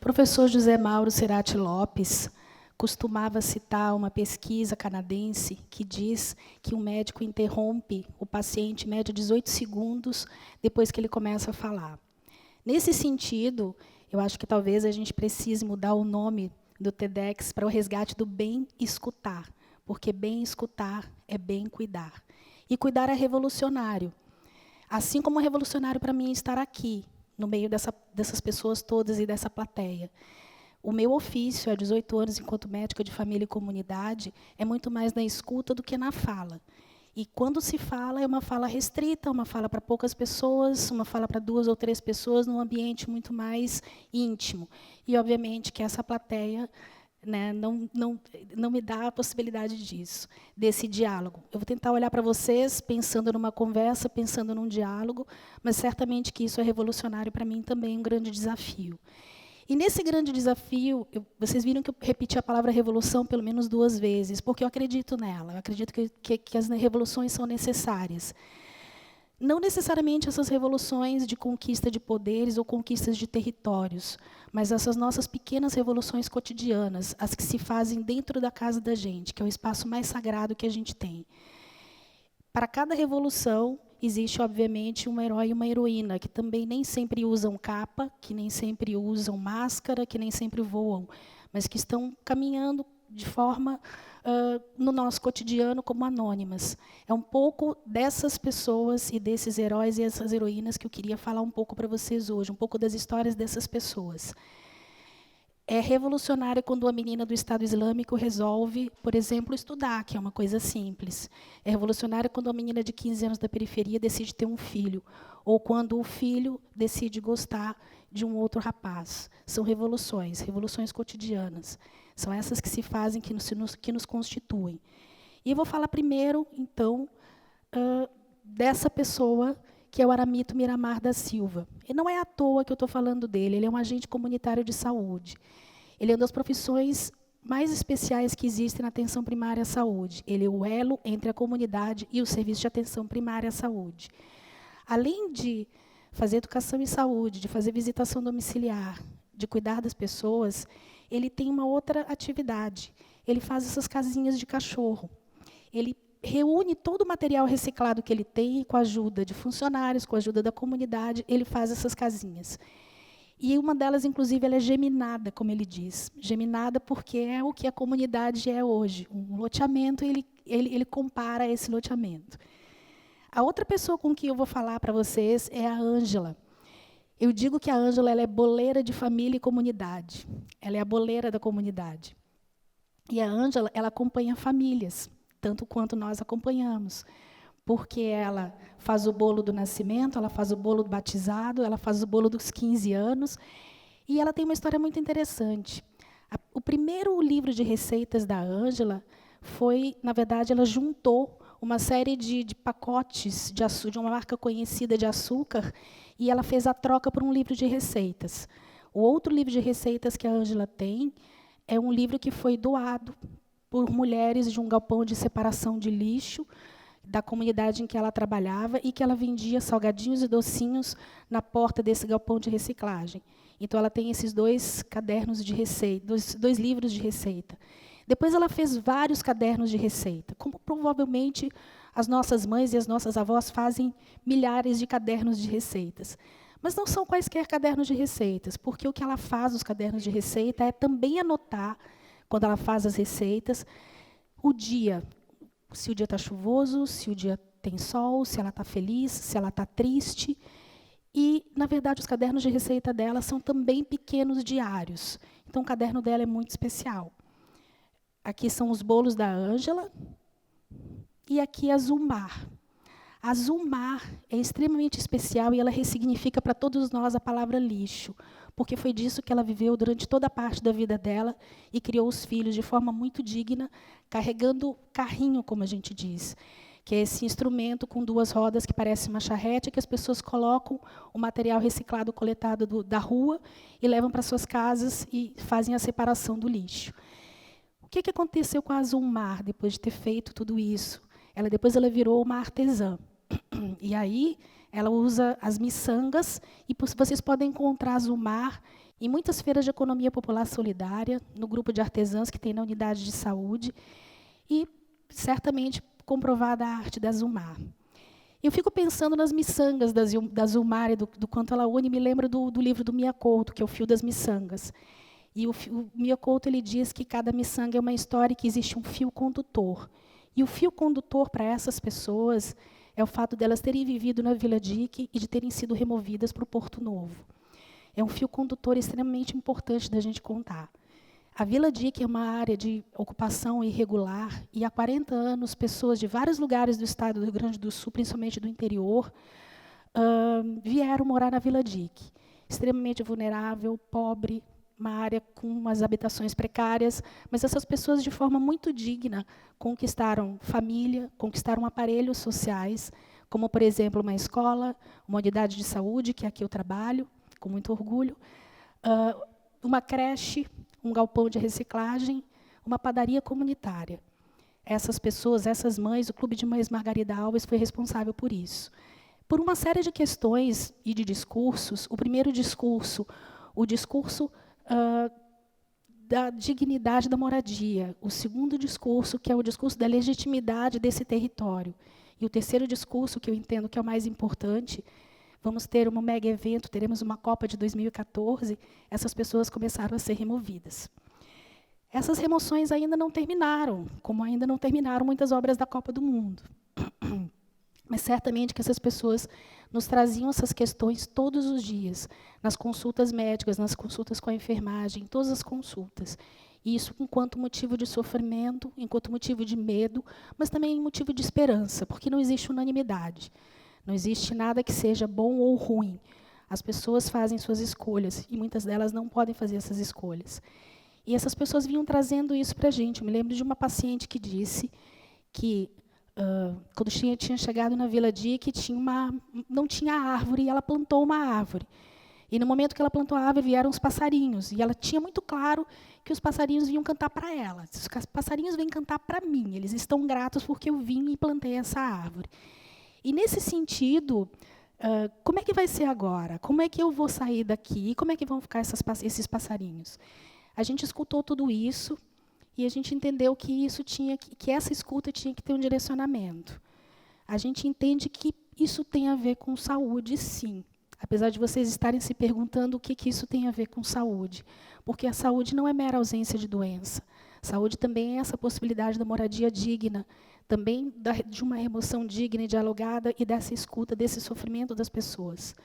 professor José Mauro Cerati Lopes costumava citar uma pesquisa canadense que diz que um médico interrompe o paciente em média 18 segundos depois que ele começa a falar. Nesse sentido, eu acho que talvez a gente precise mudar o nome do TEDx para o resgate do bem escutar, porque bem escutar é bem cuidar. E cuidar é revolucionário. Assim como é revolucionário para mim estar aqui, no meio dessas pessoas todas e dessa plateia. O meu ofício, há 18 anos, enquanto médica de família e comunidade, é muito mais na escuta do que na fala. E quando se fala, é uma fala restrita, uma fala para poucas pessoas, uma fala para 2 ou 3 pessoas, num ambiente muito mais íntimo. E, obviamente, que essa plateia, né, não me dá a possibilidade disso, desse diálogo. Eu vou tentar olhar para vocês, pensando numa conversa, pensando num diálogo, mas certamente que isso é revolucionário para mim também, um grande desafio. E nesse grande desafio, vocês viram que eu repeti a palavra revolução pelo menos 2 vezes, porque eu acredito nela, eu acredito que as revoluções são necessárias. Não necessariamente essas revoluções de conquista de poderes ou conquistas de territórios, mas essas nossas pequenas revoluções cotidianas, as que se fazem dentro da casa da gente, que é o espaço mais sagrado que a gente tem. Para cada revolução, existe, obviamente, um herói e uma heroína, que também nem sempre usam capa, que nem sempre usam máscara, que nem sempre voam, mas que estão caminhando de forma, no nosso cotidiano, como anônimas. É um pouco dessas pessoas e desses heróis e essas heroínas que eu queria falar um pouco para vocês hoje, um pouco das histórias dessas pessoas. É revolucionário quando uma menina do Estado Islâmico resolve, por exemplo, estudar, que é uma coisa simples. É revolucionário quando uma menina de 15 anos da periferia decide ter um filho, ou quando o filho decide gostar de um outro rapaz. São revoluções, revoluções cotidianas. São essas que se fazem, que nos constituem. E eu vou falar primeiro, então, dessa pessoa, que é o Aramito Miramar da Silva. E não é à toa que eu estou falando dele, ele é um agente comunitário de saúde. Ele é uma das profissões mais especiais que existem na atenção primária à saúde. Ele é o elo entre a comunidade e o serviço de atenção primária à saúde. Além de fazer educação em saúde, de fazer visitação domiciliar, de cuidar das pessoas, ele tem uma outra atividade. Ele faz essas casinhas de cachorro. Ele reúne todo o material reciclado que ele tem e, com a ajuda de funcionários, com a ajuda da comunidade, ele faz essas casinhas. E uma delas, inclusive, ela é geminada, como ele diz. Geminada porque é o que a comunidade é hoje. Um loteamento, ele compara esse loteamento. A outra pessoa com quem eu vou falar para vocês é a Ângela. Eu digo que a Ângela ela é boleira de família e comunidade. Ela é a boleira da comunidade. E a Ângela, ela acompanha famílias, tanto quanto nós acompanhamos, porque ela faz o bolo do nascimento, ela faz o bolo do batizado, ela faz o bolo dos 15 anos, e ela tem uma história muito interessante. O primeiro livro de receitas da Ângela foi, na verdade, ela juntou uma série de pacotes de uma marca conhecida de açúcar, e ela fez a troca por um livro de receitas. O outro livro de receitas que a Ângela tem é um livro que foi doado por mulheres de um galpão de separação de lixo da comunidade em que ela trabalhava e que ela vendia salgadinhos e docinhos na porta desse galpão de reciclagem. Então, ela tem esses 2 cadernos de receita, dois livros de receita. Depois, ela fez vários cadernos de receita, como provavelmente as nossas mães e as nossas avós fazem milhares de cadernos de receitas. Mas não são quaisquer cadernos de receitas, porque o que ela faz nos cadernos de receita é também anotar, quando ela faz as receitas, o dia, se o dia está chuvoso, se o dia tem sol, se ela está feliz, se ela está triste. E, na verdade, os cadernos de receita dela são também pequenos diários. Então, o caderno dela é muito especial. Aqui são os bolos da Ângela e aqui a Zulmar. A Zulmar é extremamente especial e ela ressignifica para todos nós a palavra lixo, porque foi disso que ela viveu durante toda a parte da vida dela e criou os filhos de forma muito digna, carregando carrinho, como a gente diz, que é esse instrumento com 2 rodas que parece uma charrete, que as pessoas colocam o material reciclado coletado da rua e levam para suas casas e fazem a separação do lixo. O que aconteceu com a Zulmar depois de ter feito tudo isso? Depois ela virou uma artesã. E aí ela usa as miçangas, e vocês podem encontrar a Zulmar em muitas feiras de economia popular solidária, no grupo de artesãs que tem na unidade de saúde, e certamente comprovada a arte da Zumar. Eu fico pensando nas miçangas da Zumar e do quanto ela une, me lembro do livro do Mia Couto, que é o Fio das Miçangas. E o Mia Couto ele diz que cada miçanga é uma história e que existe um fio condutor. E o fio condutor para essas pessoas é o fato delas terem vivido na Vila Dique e de terem sido removidas para o Porto Novo. É um fio condutor extremamente importante da gente contar. A Vila Dique é uma área de ocupação irregular e há 40 anos pessoas de vários lugares do estado do Rio Grande do Sul, principalmente do interior, vieram morar na Vila Dique. Extremamente vulnerável, pobre, uma área com umas habitações precárias, mas essas pessoas, de forma muito digna, conquistaram família, conquistaram aparelhos sociais, como, por exemplo, uma escola, uma unidade de saúde, que é aqui eu trabalho, com muito orgulho, uma creche, um galpão de reciclagem, uma padaria comunitária. Essas pessoas, essas mães, o Clube de Mães Margarida Alves foi responsável por isso. Por uma série de questões e de discursos, o primeiro discurso, o discurso da dignidade da moradia. O segundo discurso, que é o discurso da legitimidade desse território. E o terceiro discurso, que eu entendo que é o mais importante, vamos ter um mega evento, teremos uma Copa de 2014, essas pessoas começaram a ser removidas. Essas remoções ainda não terminaram, como ainda não terminaram muitas obras da Copa do Mundo. Mas certamente que essas pessoas nos traziam essas questões todos os dias, nas consultas médicas, nas consultas com a enfermagem, em todas as consultas. E isso enquanto motivo de sofrimento, enquanto motivo de medo, mas também motivo de esperança, porque não existe unanimidade. Não existe nada que seja bom ou ruim. As pessoas fazem suas escolhas, e muitas delas não podem fazer essas escolhas. E essas pessoas vinham trazendo isso para a gente. Eu me lembro de uma paciente que disse que, quando tinha chegado na Vila Dique, não tinha árvore, e ela plantou uma árvore. E, no momento que ela plantou a árvore, vieram os passarinhos. E ela tinha muito claro que os passarinhos vinham cantar para ela. Os passarinhos vêm cantar para mim. Eles estão gratos porque eu vim e plantei essa árvore. E, nesse sentido, como é que vai ser agora? Como é que eu vou sair daqui? E como é que vão ficar esses passarinhos? A gente escutou tudo isso e a gente entendeu que essa escuta tinha que ter um direcionamento. A gente entende que isso tem a ver com saúde, sim. Apesar de vocês estarem se perguntando o que isso tem a ver com saúde. Porque a saúde não é mera ausência de doença. Saúde também é essa possibilidade da moradia digna, também de uma remoção digna e dialogada e dessa escuta, desse sofrimento das pessoas.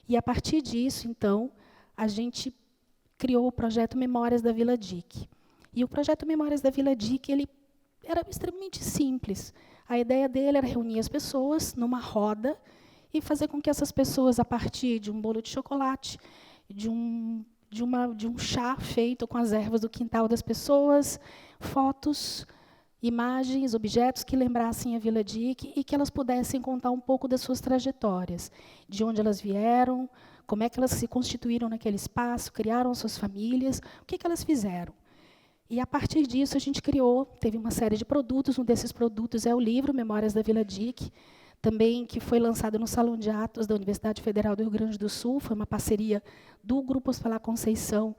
E, a partir disso, então, a gente criou o projeto Memórias da Vila Dique. E o projeto Memórias da Vila Dique, ele era extremamente simples. A ideia dele era reunir as pessoas numa roda e fazer com que essas pessoas, a partir de um bolo de chocolate, de um chá feito com as ervas do quintal das pessoas, fotos, imagens, objetos que lembrassem a Vila Dique e que elas pudessem contar um pouco das suas trajetórias, de onde elas vieram, como é que elas se constituíram naquele espaço, criaram suas famílias, o que elas fizeram. E, a partir disso, a gente teve uma série de produtos. Um desses produtos é o livro Memórias da Vila Dique, também que foi lançado no Salão de Atos da Universidade Federal do Rio Grande do Sul. Foi uma parceria do Grupo Hospitalar Conceição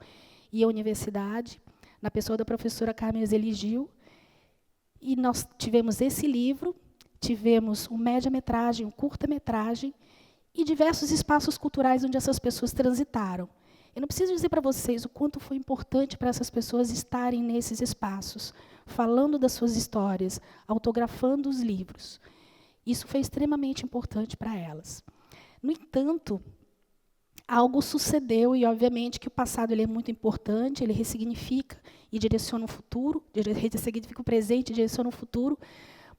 e a universidade, na pessoa da professora Carmen Eligio. E nós tivemos esse livro, tivemos um média-metragem, um curta-metragem, e diversos espaços culturais onde essas pessoas transitaram. Eu não preciso dizer para vocês o quanto foi importante para essas pessoas estarem nesses espaços, falando das suas histórias, autografando os livros. Isso foi extremamente importante para elas. No entanto, algo sucedeu, e, obviamente, que o passado ele é muito importante, ele ressignifica e direciona o futuro, ressignifica o presente e direciona o futuro.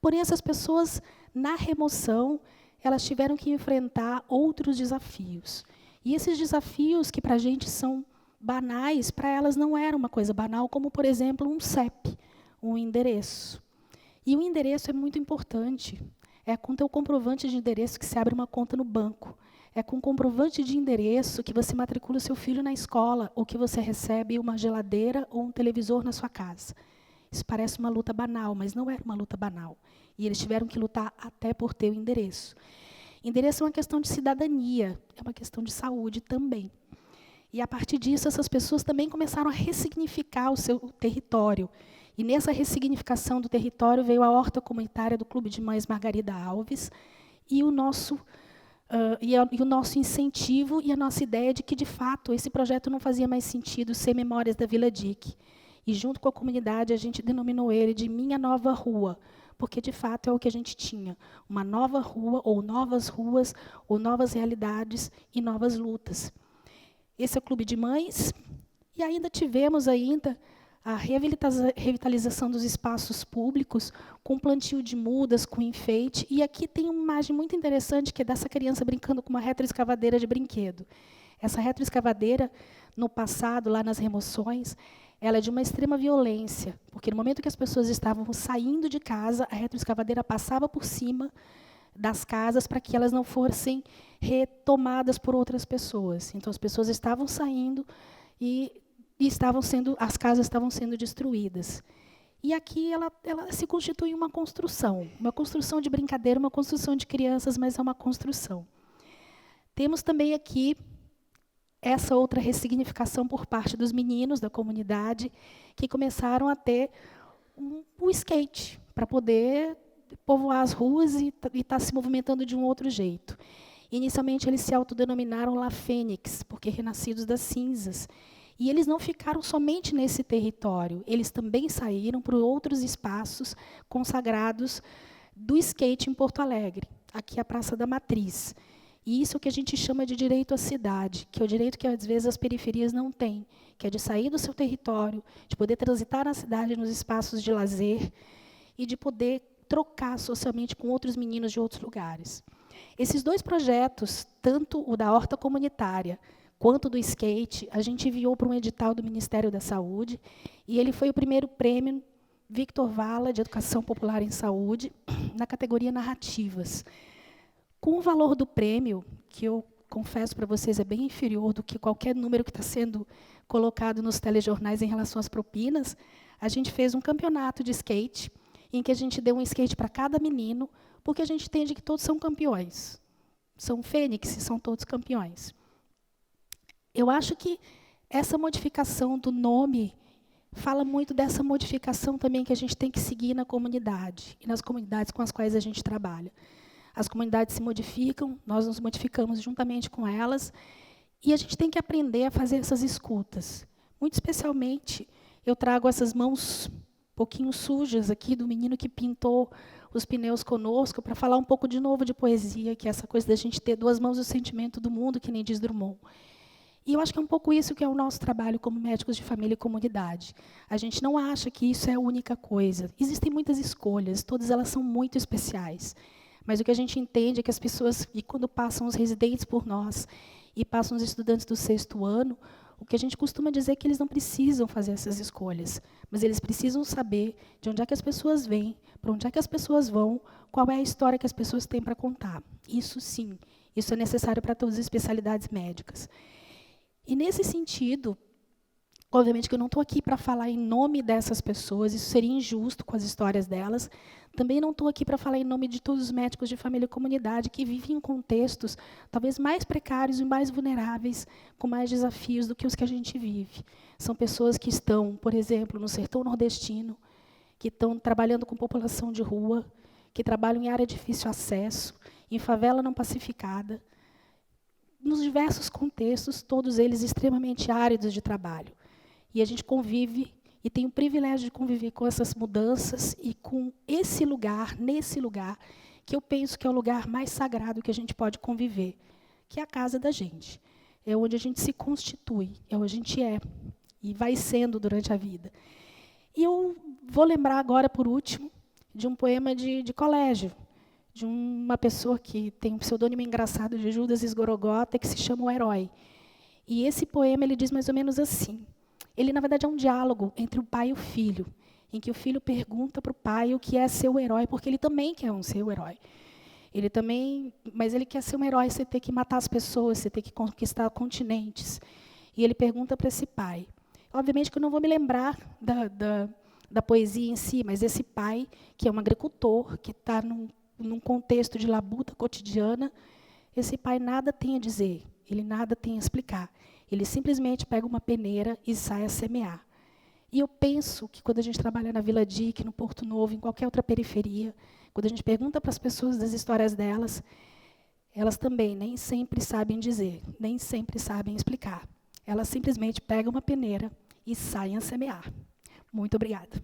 Porém, essas pessoas, na remoção, elas tiveram que enfrentar outros desafios. E esses desafios, que para a gente são banais, para elas não era uma coisa banal, como, por exemplo, um CEP, um endereço. E o endereço é muito importante. É com o teu comprovante de endereço que se abre uma conta no banco. É com o comprovante de endereço que você matricula o seu filho na escola, ou que você recebe uma geladeira ou um televisor na sua casa. Isso parece uma luta banal, mas não era uma luta banal. E eles tiveram que lutar até por ter o endereço. Endereço é uma questão de cidadania, é uma questão de saúde também. E, a partir disso, essas pessoas também começaram a ressignificar o seu território. E, nessa ressignificação do território, veio a horta comunitária do Clube de Mães Margarida Alves e o nosso incentivo e a nossa ideia de que, de fato, esse projeto não fazia mais sentido ser Memórias da Vila Dique. E, junto com a comunidade, a gente denominou ele de Minha Nova Rua, porque, de fato, é o que a gente tinha. Uma nova rua, ou novas ruas, ou novas realidades e novas lutas. Esse é o Clube de Mães. E ainda tivemos a revitalização dos espaços públicos, com plantio de mudas, com enfeite. E aqui tem uma imagem muito interessante, que é dessa criança brincando com uma retroescavadeira de brinquedo. Essa retroescavadeira, no passado, lá nas remoções, ela é de uma extrema violência, porque no momento que as pessoas estavam saindo de casa, a retroescavadeira passava por cima das casas para que elas não fossem retomadas por outras pessoas. Então, as pessoas estavam saindo e as casas estavam sendo destruídas. E aqui ela se constitui uma construção de brincadeira, uma construção de crianças, mas é uma construção. Temos também aqui essa outra ressignificação por parte dos meninos da comunidade, que começaram a ter o skate, para poder povoar as ruas e estar se movimentando de um outro jeito. Inicialmente, eles se autodenominaram La Fênix, porque renascidos das cinzas. E eles não ficaram somente nesse território, eles também saíram para outros espaços consagrados do skate em Porto Alegre, aqui a Praça da Matriz. E isso é o que a gente chama de direito à cidade, que é o direito que, às vezes, as periferias não têm, que é de sair do seu território, de poder transitar na cidade, nos espaços de lazer, e de poder trocar socialmente com outros meninos de outros lugares. Esses dois projetos, tanto o da horta comunitária, quanto do skate, a gente enviou para um edital do Ministério da Saúde, e ele foi o primeiro prêmio Victor Vala, de Educação Popular em Saúde, na categoria Narrativas. Com o valor do prêmio, que eu confesso para vocês é bem inferior do que qualquer número que está sendo colocado nos telejornais em relação às propinas, a gente fez um campeonato de skate, em que a gente deu um skate para cada menino, porque a gente entende que todos são campeões. São fênixes, são todos campeões. Eu acho que essa modificação do nome fala muito dessa modificação também que a gente tem que seguir na comunidade, e nas comunidades com as quais a gente trabalha. As comunidades se modificam, nós nos modificamos juntamente com elas, e a gente tem que aprender a fazer essas escutas. Muito especialmente, eu trago essas mãos um pouquinho sujas aqui do menino que pintou os pneus conosco, para falar um pouco de novo de poesia, que é essa coisa da gente ter duas mãos do sentimento do mundo, que nem diz Drummond. E eu acho que é um pouco isso que é o nosso trabalho como médicos de família e comunidade. A gente não acha que isso é a única coisa. Existem muitas escolhas, todas elas são muito especiais. Mas o que a gente entende é que as pessoas, e quando passam os residentes por nós, e passam os estudantes do 6º ano, o que a gente costuma dizer é que eles não precisam fazer essas escolhas, mas eles precisam saber de onde é que as pessoas vêm, para onde é que as pessoas vão, qual é a história que as pessoas têm para contar. Isso sim, isso é necessário para todas as especialidades médicas. E, nesse sentido, obviamente que eu não estou aqui para falar em nome dessas pessoas, isso seria injusto com as histórias delas. Também não estou aqui para falar em nome de todos os médicos de família e comunidade que vivem em contextos talvez mais precários e mais vulneráveis, com mais desafios do que os que a gente vive. São pessoas que estão, por exemplo, no sertão nordestino, que estão trabalhando com população de rua, que trabalham em área de difícil acesso, em favela não pacificada, nos diversos contextos, todos eles extremamente áridos de trabalho. E a gente convive e tem o privilégio de conviver com essas mudanças e com esse lugar, nesse lugar, que eu penso que é o lugar mais sagrado que a gente pode conviver, que é a casa da gente. É onde a gente se constitui, é onde a gente é, e vai sendo durante a vida. E eu vou lembrar agora, por último, de um poema de colégio, de uma pessoa que tem um pseudônimo engraçado de Judas Esgorogota, que se chama O Herói. E esse poema ele diz mais ou menos assim. Ele, na verdade, é um diálogo entre o pai e o filho, em que o filho pergunta para o pai o que é ser o herói, porque ele também quer ser o herói. Mas ele quer ser um herói, você ter que matar as pessoas, você ter que conquistar continentes. E ele pergunta para esse pai. Obviamente que eu não vou me lembrar da poesia em si, mas esse pai, que é um agricultor, que está num contexto de labuta cotidiana, esse pai nada tem a dizer, ele nada tem a explicar. Ele simplesmente pega uma peneira e sai a semear. E eu penso que quando a gente trabalha na Vila Dique, no Porto Novo, em qualquer outra periferia, quando a gente pergunta para as pessoas das histórias delas, elas também nem sempre sabem dizer, nem sempre sabem explicar. Elas simplesmente pegam uma peneira e saem a semear. Muito obrigada.